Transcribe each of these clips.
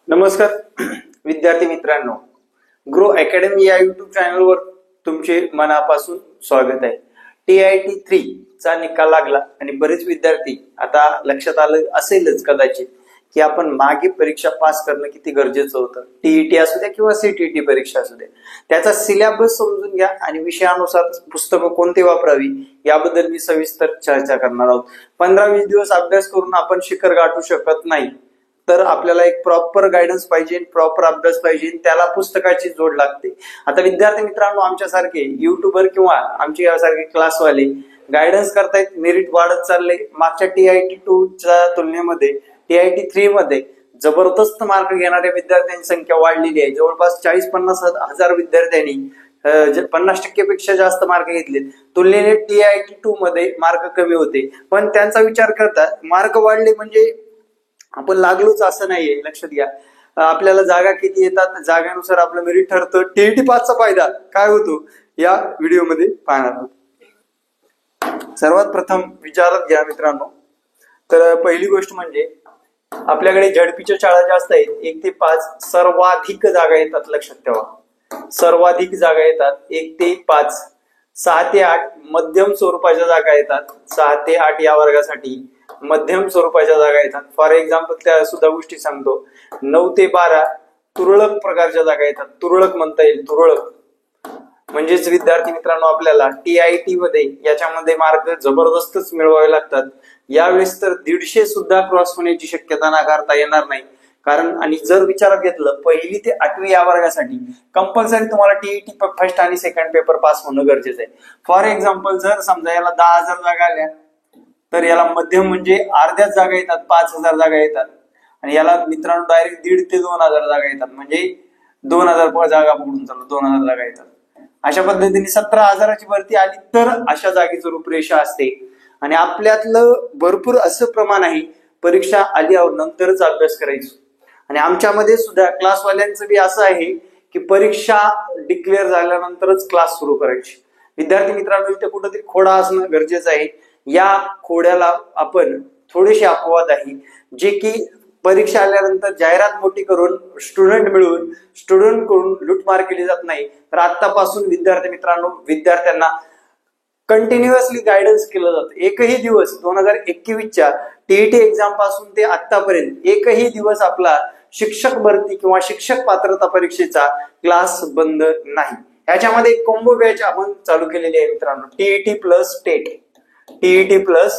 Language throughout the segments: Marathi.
नमस्कार विद्यार्थी मित्रांनो, ग्रो अकॅडमी या युट्यूब चॅनलवर तुमचे मनापासून स्वागत आहे। TIT3 चा निकाल लागला आणि बरेच विद्यार्थी आता लक्षात आलं असेलच कदाचित की आपण मागे परीक्षा पास करणं किती गरजेचं होतं। TET असू द्या किंवा CTET परीक्षा असू द्या, त्याचा सिलेबस समजून घ्या आणि विषयानुसार पुस्तकं कोणती वापरावी याबद्दल मी सविस्तर चर्चा करणार आहोत। 15-20 दिवस अभ्यास करून आपण शिखर गाठू शकत नाही, तर आपल्याला एक प्रॉपर गायडन्स पाहिजे, प्रॉपर अभ्यास पाहिजे, त्याला पुस्तकाची जोड लागते। आता विद्यार्थी मित्रांनो, आमच्यासारखे युट्यूबर किंवा आमचे यासारखे क्लासवाले गायडन्स करतायत, मेरिट वाढत चालले। मागच्या TIT2 च्या तुलनेमध्ये TIT3 मध्ये जबरदस्त मार्क घेणाऱ्या विद्यार्थ्यांची संख्या वाढलेली आहे। जवळपास 40-50 हजार विद्यार्थ्यांनी 50% पेक्षा जास्त मार्क घेतले। तुलनेने TIT2 मध्ये मार्क कमी होते, पण त्यांचा विचार करता मार्क वाढले म्हणजे आपण लागलोच असं नाहीये। लक्षात घ्या, आपल्याला जागा किती येतात, जागानुसार आपलं मेरिट ठरतं। TIT5 चा फायदा काय होतो या व्हिडिओमध्ये पाहणार आहोत। सर्वात प्रथम विचारात घ्या मित्रांनो, तर पहिली गोष्ट म्हणजे आपल्याकडे झडपीच्या शाळा जास्त आहेत, 1 ते 5 सर्वाधिक जागा येतात। लक्षात ठेवा, सर्वाधिक जागा येतात 1 ते 5। 6 ते 8 मध्यम स्वरूपाच्या जागा येतात, 6 ते 8 या वर्गासाठी मध्यम स्वरूपाच्या जागा येतात। फॉर एक्झाम्पल त्या सुद्धा गोष्टी सांगतो, 9 ते 12 तुरळक प्रकारच्या जागा येतात। तुरळक म्हणता येईल, तुरळक म्हणजेच विद्यार्थी मित्रांनो आपल्याला TIT मध्ये याच्यामध्ये मार्क जबरदस्तच मिळवावे लागतात। यावेळेस तर 150 सुद्धा क्रॉस होण्याची शक्यता नाकारता येणार नाही, कारण आणि जर विचारात घेतलं 1ली ते 8वी या वर्गासाठी कंपल्सरी तुम्हाला TET फर्स्ट आणि सेकंड पेपर पास होणं गरजेचं आहे। फॉर एक्झाम्पल जर समजा याला 10,000 जागा आल्या, तर याला मध्यम म्हणजे अर्ध्याच जागा येतात, 5,000 जागा येतात, आणि याला मित्रांनो डायरेक्ट 1,500 ते 2,000 जागा येतात, म्हणजे 2,000 जागा पकडून चालू 2,000 जागा येतात। अशा पद्धतीने 17,000ची भरती आली तर अशा जागेची रूपरेषा असते। आणि आपल्यातलं भरपूर असं प्रमाण आहे परीक्षा आल्यावर नंतरच अभ्यास करायचो, आणि आमच्यामध्ये सुद्धा क्लासवाल्यांचं बी असं आहे की परीक्षा डिक्लेअर झाल्यानंतरच क्लास सुरू करायचे। विद्यार्थी मित्रांनो, इथे कुठेतरी खोडा असणं गरजेचं आहे। या खोड्याला आपण थोडेसे अपवाद आहे, जे की परीक्षा आल्यानंतर जाहिरात मोठी करून स्टुडंट कडून लूटमार केली जात नाही, तर आतापासून विद्यार्थी मित्रांनो विद्यार्थ्यांना कंटिन्युअसली गायडन्स केलं जातं। एकही दिवस 2021च्या TET एक्झाम पासून ते आतापर्यंत एकही दिवस आपला शिक्षक भरती किंवा शिक्षक पात्रता परीक्षेचा क्लास बंद नाही। याच्यामध्ये कॉम्बो बॅच आपण चालू केलेली आहे मित्रांनो, TET plus TET, TET plus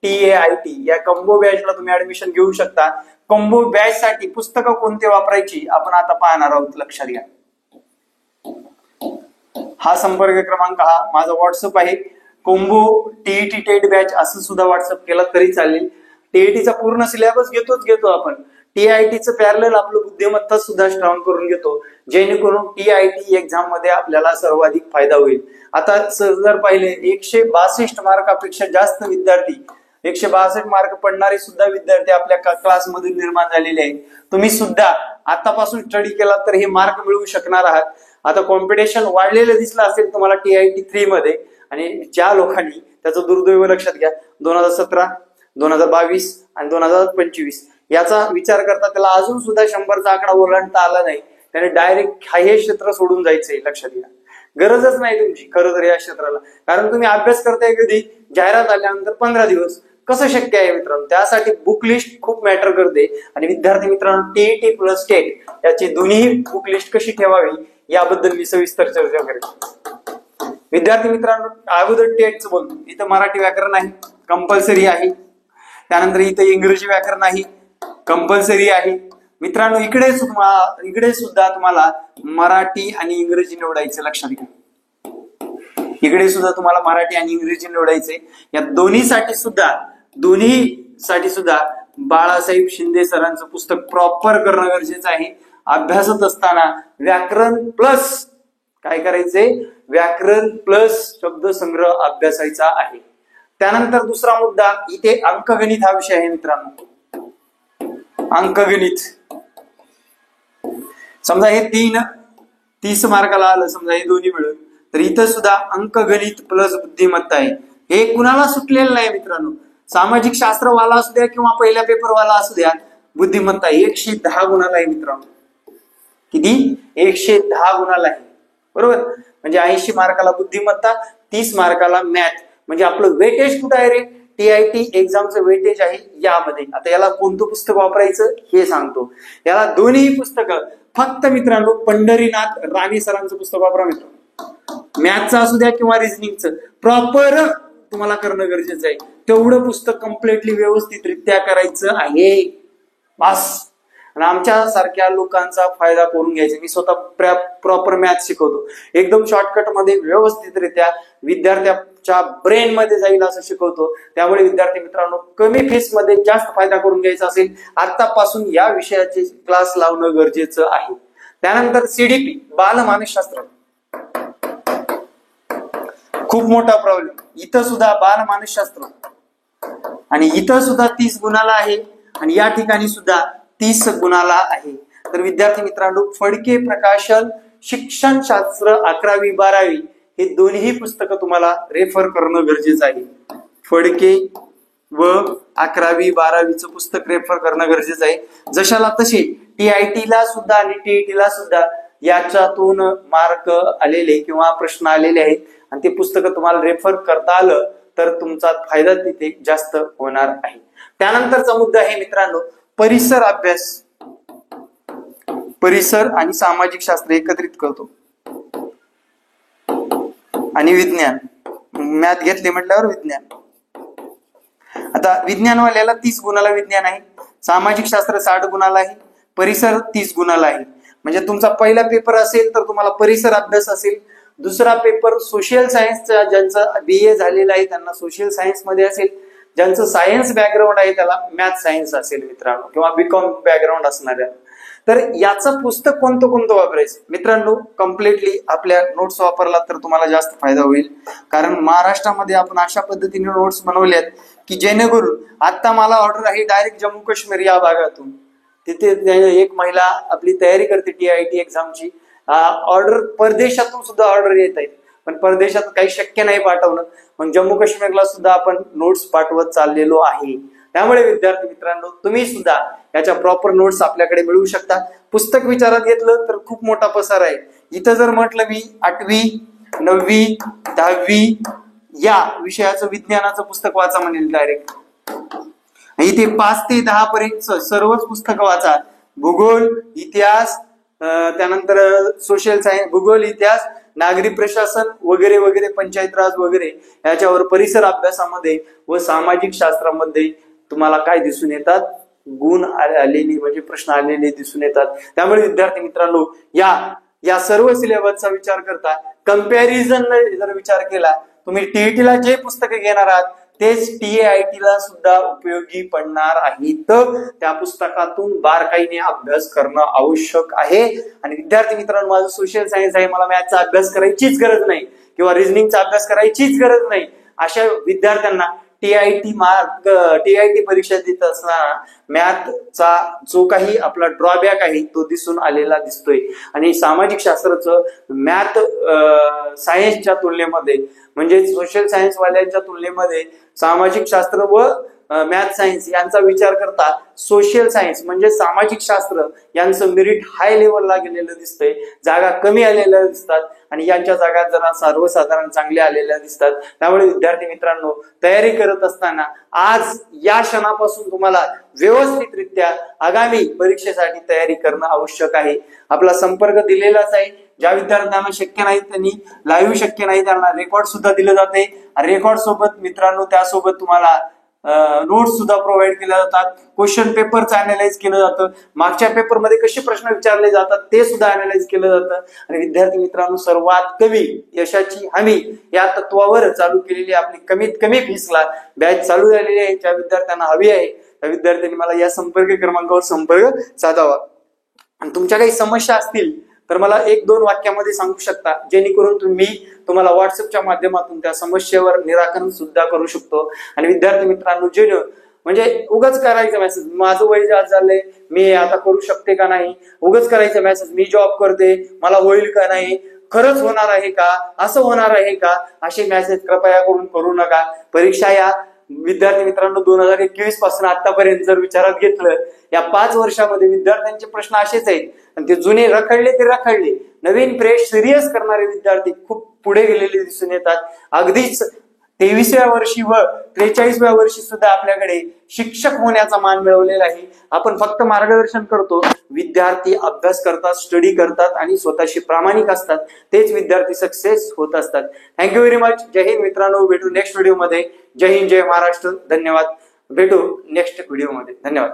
TAIT या कॉम्बो बॅचला तुम्ही ऍडमिशन घेऊ शकता। कॉम्बो बॅच साठी पुस्तकं कोणती वापरायची आपण आता पाहणार आहोत। लक्षात घ्या, हा संपर्क क्रमांक, हा माझा व्हॉट्सअप आहे। कॉम्बो TET टेट बॅच असं सुद्धा व्हॉट्सअप केला तरी चालेल। TET चा पूर्ण सिलेबस घेतो आपण, TIT चं पॅरलल आपलं बुद्धिमत्ता सुद्धा स्ट्रॉंग करून घेतो, जेणेकरून TIT एक्झाम मध्ये आपल्याला सर्वाधिक फायदा होईल। आता जर पाहिले 162 मार्कापेक्षा जास्त विद्यार्थी, 162 मार्क पडणारे सुद्धा विद्यार्थी आपल्या क्लासमध्ये निर्माण झालेले आहेत। तुम्ही सुद्धा आतापासून स्टडी केला तर हे मार्क मिळवू शकणार आहात। आता कॉम्पिटिशन वाढलेलं दिसलं असेल तुम्हाला TIT3 मध्ये, आणि ज्या लोकांनी त्याचं दुर्दैव लक्षात घ्या 2017, 2022 आणि 2025 याचा विचार करता त्याला अजून सुद्धा 100चा आकडा ओलांडता आला नाही, त्याने डायरेक्ट हे क्षेत्र सोडून जायचंय। लक्षात घ्या, गरजच नाही तुमची खरं तर या क्षेत्राला, कारण तुम्ही अभ्यास करताय कधी, जाहिरात आल्यानंतर 15 दिवस, कसं शक्य आहे मित्रांनो? त्यासाठी बुक लिस्ट खूप मॅटर करते। आणि विद्यार्थी मित्रांनो, TET प्लस टेट याची दोन्ही बुक लिस्ट कशी ठेवावी याबद्दल मी सविस्तर चर्चा करेन। विद्यार्थी मित्रांनो, अगोदर टेटचं बोलतो, इथं मराठी व्याकरण आहे, कंपल्सरी आहे। त्यानंतर इथं इंग्रजी व्याकरण आहे, कंपल्सरी आहे। मित्रांनो, इकडे सुद्धा तुम्हाला मराठी आणि इंग्रजी निवडायचं। लक्षात घ्या, इकडे सुद्धा तुम्हाला मराठी आणि इंग्रजी निवडायचे। या दोन्हीसाठी सुद्धा बाळासाहेब शिंदे सरांचं पुस्तक प्रॉपर करणं गरजेचं आहे। अभ्यासत असताना व्याकरण प्लस काय करायचंय, व्याकरण प्लस शब्दसंग्रह अभ्यासायचा आहे। त्यानंतर दुसरा मुद्दा, इथे अंकगणित हा विषय आहे मित्रांनो। अंकगणित समजा हे 30 मार्काला आलं, समजा हे दोन्ही मिळून, तर इथं सुद्धा अंकगणित प्लस बुद्धिमत्ता आहे। हे कुणाला सुटलेलं नाही मित्रांनो, सामाजिक शास्त्रवाला असू द्या किंवा पहिल्या पेपरवाला असू द्या, बुद्धिमत्ता 110 गुणाला आहे मित्रांनो. किती? 110 गुणाला आहे, बरोबर. म्हणजे 80 मार्काला बुद्धिमत्ता, 30 मार्काला मॅथ. म्हणजे आपलं वेटेज कुठं आहे रे? TIT एक्झामचं वेटेज आहे यामध्ये. आता याला कोणतं पुस्तक वापरायचं हे सांगतो. याला दोन्ही पुस्तकं फक्त मित्रांनो पंढरीनाथ राणे सरांचं पुस्तक वापरा मित्रांनो. मॅथचं असू द्या किंवा रिझनिंगचं प्रॉपर तुम्हाला करणं गरजेचं आहे. तेवढं पुस्तक कम्प्लिटली व्यवस्थितरित्या करायचं आहे बस. आणि आमच्या सारख्या लोकांचा फायदा करून घ्यायचा. मी स्वतः प्रॉपर मॅथ शिकवतो, एकदम शॉर्टकट मध्ये व्यवस्थितरित्या विद्यार्थ्याच्या ब्रेन मध्ये जाईल असं शिकवतो. त्यामुळे विद्यार्थी मित्रांनो, कमी फीस मध्ये जास्त फायदा करून घ्यायचा असेल आतापासून या विषयाचे क्लास लावणं गरजेचं आहे. त्यानंतर CDP बालमानसशास्त्र, खूप मोठा प्रॉब्लेम. इथं सुद्धा बालमानसशास्त्र आणि इथं सुद्धा 30 गुणाला आहे आणि या ठिकाणी सुद्धा 30 गुणाला आहे. तर विद्यार्थी मित्रांनो, फडके प्रकाशन शिक्षणशास्त्र 11वी 12वी हे दोन्ही पुस्तकं तुम्हाला रेफर करणं गरजेचं आहे. फडके व 11वी 12वीचं पुस्तक रेफर करणं गरजेचं आहे. जशाला तसे TIT ला सुद्धा आणि TET ला सुद्धा याच्यातून मार्क आलेले किंवा प्रश्न आलेले आहेत आणि ते पुस्तकं तुम्हाला रेफर करता आलं तर तुमचा फायदा तिथे जास्त होणार आहे. त्यानंतरचा मुद्दा आहे मित्रांनो परिसर अभ्यास. परिसर आणि सामाजिक शास्त्र एकत्रित करतो आणि विज्ञान. मॅथ घेतले म्हटल्यावर विज्ञान. आता विज्ञानवाल्याला 30 गुणाला विज्ञान आहे, सामाजिक शास्त्र 60 गुणाला आहे, परिसर 30 गुणाला आहे. म्हणजे तुमचा पहिला पेपर असेल तर तुम्हाला परिसर अभ्यास असेल. दुसरा पेपर सोशल सायन्सचा, ज्यांचं BA झालेलं आहे त्यांना सोशल सायन्स मध्ये असेल. ज्यांचं सायन्स बॅकग्राऊंड आहे त्याला मॅथ सायन्स असेल मित्रांनो, किंवा BCom बॅकग्राऊंड असणाऱ्या. तर याचं पुस्तक कोणतं कोणतं वापरायचं मित्रांनो? कम्प्लिटली आपल्या नोट्स वापरला तर तुम्हाला जास्त फायदा होईल. कारण महाराष्ट्रामध्ये आपण अशा पद्धतीने नोट्स बनवल्यात की जेणेकरून आता मला ऑर्डर आहे डायरेक्ट जम्मू काश्मीर या भागातून. तिथे एक महिला आपली तयारी करते TIT एक्झामची. ऑर्डर परदेशातून सुद्धा ऑर्डर येत आहेत, पण परदेशात काही शक्य नाही पाठवणं. मग जम्मू काश्मीरला सुद्धा आपण नोट्स पाठवत चाललेलो आहे. त्यामुळे विद्यार्थी मित्रांनो, तुम्ही सुद्धा याच्या प्रॉपर नोट्स आपल्याकडे मिळवू शकता. पुस्तक विचारात घेतलं तर खूप मोठा पसार आहे. इथं जर म्हटलं मी 8वी 9वी 10वी या विषयाचं विज्ञानाचं पुस्तक वाचा म्हणेल डायरेक्ट. इथे 5 ते 10 पर्यंत सर्वच पुस्तकं वाचा. भूगोल, इतिहास, त्यानंतर सोशल सायन्स, भूगोल, इतिहास, नागरी प्रशासन वगैरे वगैरे, पंचायत राज वगैरे याच्यावर परिसर अभ्यासामध्ये व सामाजिक शास्त्रामध्ये तुम्हाला काय दिसून येतात? गुण आलेली म्हणजे प्रश्न आलेले दिसून येतात. त्यामुळे विद्यार्थी मित्रांनो, या सर्व सिलेबसचा विचार करता कम्पॅरिझन जर विचार केला, तुम्ही TET ला जे पुस्तकं घेणार आहात तेच TIT ला सुद्धा उपयोगी पडणार आहे. तर त्या पुस्तकातून बारकाईने अभ्यास करणं आवश्यक आहे. आणि विद्यार्थी मित्रांनो, माझं सोशल सायन्स आहे, मला मॅथचा अभ्यास करायचीच गरज नाही किंवा रिझनिंगचा अभ्यास करायचीच गरज नाही, अशा विद्यार्थ्यांना TIT परीक्षा देत असताना मॅथचा जो काही आपला ड्रॉबॅक आहे तो दिसून आलेला दिसतोय. आणि सामाजिक शास्त्राचं मॅथ सायन्सच्या तुलनेमध्ये म्हणजे सोशल सायन्स वाल्यांच्या तुलनेमध्ये सामाजिक शास्त्र व मॅथ सायन्स यांचा विचार करता सोशल सायन्स म्हणजे सामाजिक शास्त्र यांचं मेरिट हाय लेवलला गेलेलं दिसतंय. जागा कमी आलेल्या दिसतात आणि यांच्या जागा जरा सर्वसाधारण चांगल्या आलेल्या दिसतात. त्यामुळे विद्यार्थी मित्रांनो, तयारी करत असताना आज या क्षणापासून तुम्हाला व्यवस्थितरित्या आगामी परीक्षेसाठी तयारी करणं आवश्यक आहे. आपला संपर्क दिलेलाच आहे. ज्या विद्यार्थ्यांना शक्य नाही त्यांनी लाईव्ह शक्य नाही त्यांना रेकॉर्ड सुद्धा दिलं जाते. रेकॉर्ड सोबत मित्रांनो त्यासोबत तुम्हाला नोट्स सुद्धा प्रोव्हाइड केल्या जातात. क्वेश्चन पेपरचं अनालाइज केलं जातं. मागच्या पेपरमध्ये कसे प्रश्न विचारले जातात ते सुद्धा अनालाइज केलं जातं. आणि विद्यार्थी मित्रांनो, सर्वात कमी यशाची हमी या तत्वावर चालू केलेली आपली कमीत कमी फीसला बॅच चालू झालेली आहे. ज्या विद्यार्थ्यांना हवी आहे त्या विद्यार्थ्यांनी मला या संपर्क क्रमांकावर संपर्क साधावा. आणि तुमच्या काही समस्या असतील तर मला 1-2 वाक्यामध्ये सांगू शकता, जेणेकरून तुम्हाला व्हॉट्सअपच्या माध्यमातून त्या समस्येवर निराकरण सुद्धा करू शकतो. आणि विद्यार्थी मित्रांनो, जे म्हणजे उगाच करायचं मेसेज, माझं वय जास्त झालंय, मी आता करू शकते का नाही, उगाच करायचं मेसेज, मी जॉब करते, मला होईल का नाही, खरंच होणार आहे का, असं होणार आहे का, असे मेसेज कृपया करून करू नका. परीक्षा या विद्यार्थी मित्रांनो 2021 पासून आतापर्यंत जर विचारात घेतलं, या 5 वर्षामध्ये विद्यार्थ्यांचे प्रश्न असेच आहेत आणि ते जुने रखडले ते रखडले. नवीन फ्रेश सिरियस करणारे विद्यार्थी खूप पुढे गेलेले दिसून येतात. अगदीच 23व्या वर्षी व 43व्या वर्षी सुद्धा आपल्याकडे शिक्षक होण्याचा मान मिळवलेला आहे. आपण फक्त मार्गदर्शन करतो, विद्यार्थी अभ्यास करतात, स्टडी करतात आणि स्वतःशी प्रामाणिक असतात, तेच विद्यार्थी सक्सेस होत असतात. Thank you very much. जय हिंद मित्रांनो, भेटू नेक्स्ट व्हिडिओ मध्ये. जय हिंद, जय महाराष्ट्र. धन्यवाद. भेटू नेक्स्ट व्हिडिओ मध्ये. धन्यवाद.